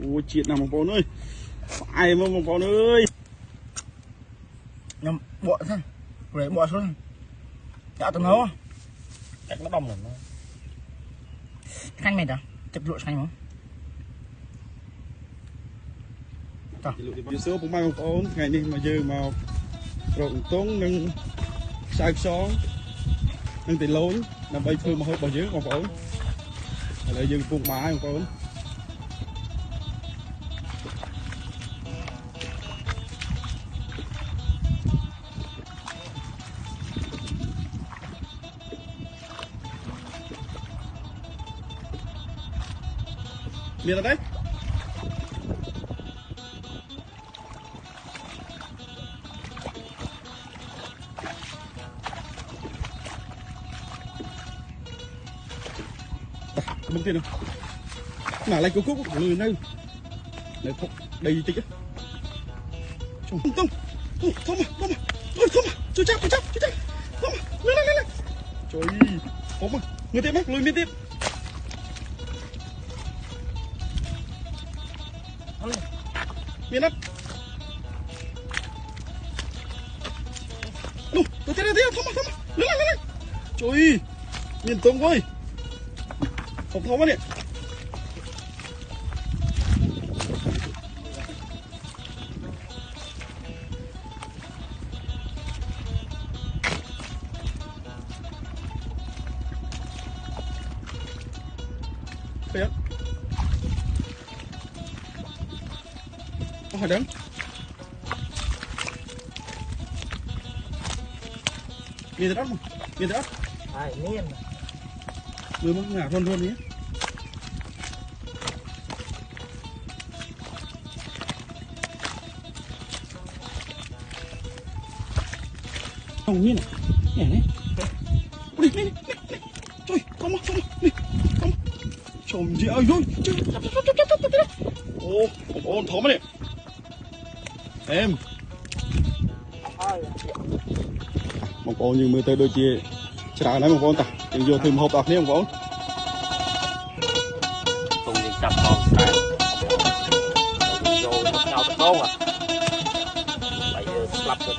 ôi chuyện nào bông bông ơi ai mà bông bông ơi nhầm bọ xem rồi bọ xuống đã từng nấu cách nó đông rồi nó khanh mày đã chụp lụa xanh không giờ số cũng mang bông bông ngày đi mà giờ mà rộn tốn nâng sai xóm nâng tiền lối nằm bay phương mà hơi bao nhiêu bông bông lại dừng cùng mãi bông bông miền ở đấy không tiền đâu mà lại cúc người này lại cúc đầy tích á không không không chú chắc không lên trời không mà người tiếp mắt lùi miên tiếp miên đất đâu tôi thấy không mà lên trời miên tông ơi không thấu đấy biết có hỏi đứng miền đất không miền đất ai miền người mà ngả luôn nhé không như này nhảy đấy đi trời không đi không chồng gì ơi rồi ô thấu mà đi em một con như mưa tới đôi chia trả nãy một con ta đừng vô thêm hộp bạc nhé một con cùng đi chập con sáng vô mất nhau tất tốt à bây giờ lắp rồi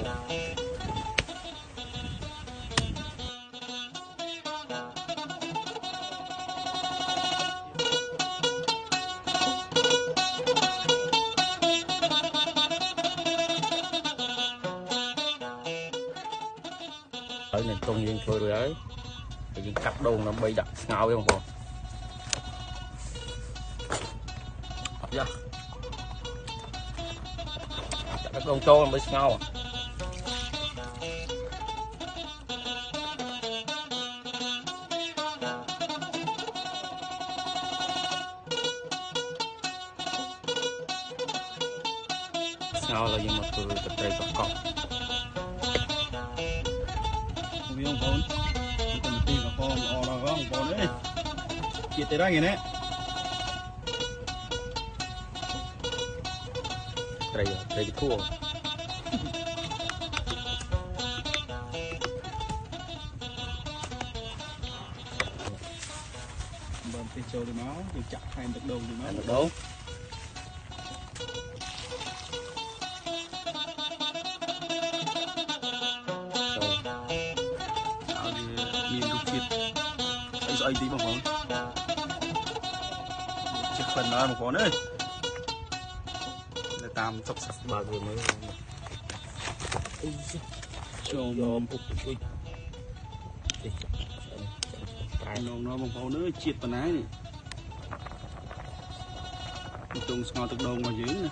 ở nền công viên thôi rồi ấy thì những cặp đồ nó bay đặt ngao với không còn dạ các con trâu nó bay ngao à ngao là những một từ tập trời sọc cọp không con cần tiền của con o đâu không con đấy chị tới đây nghe nè trời thua bơm tiền châu thì máu thì chặt hay được đâu thì máu được đâu ấy tí bằng con chiếc phần nó một con ơi để tam sọc sạch bao giờ mới cho nó bằng con nữa chiết phần ái này tung ngò thực đồ ngoài dưới này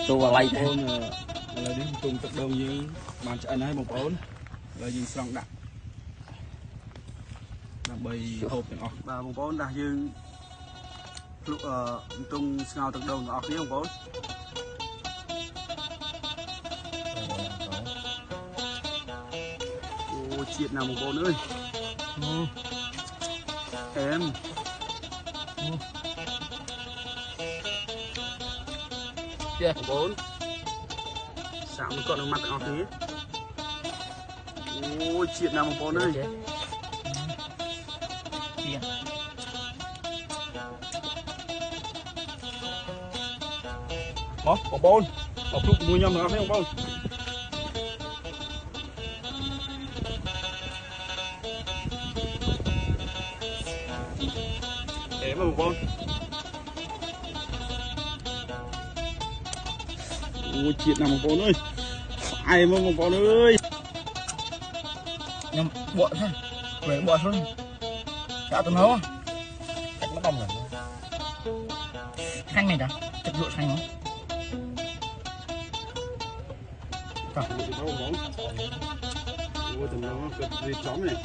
tôi vào lay con là đi tung thực đồ như bàn chạy này bằng con là nhìn xong đặng bay hộp này và bông bón đã dương lúc tung ngào tận đầu ngọt ní bông bón ô chuyện nào bông bón ơi em bông bón sạm còn mặt ngọt ní ô chuyện nào bông bón ơi Đó, bỏ bôn. Bỏ chụp mua nhầm nó thấy không bôn. Để mà một bôn. Ôi chuyện nào một bôn ơi. Ai mà một bôn ơi. Nhưng bộ thôi. Quế bộ xuống. Đã từng nấu. Chắc nó đông rồi. Khanh mày đó. Chụp lụa xanh nó. Ôi, tình nó cực gì chóng này.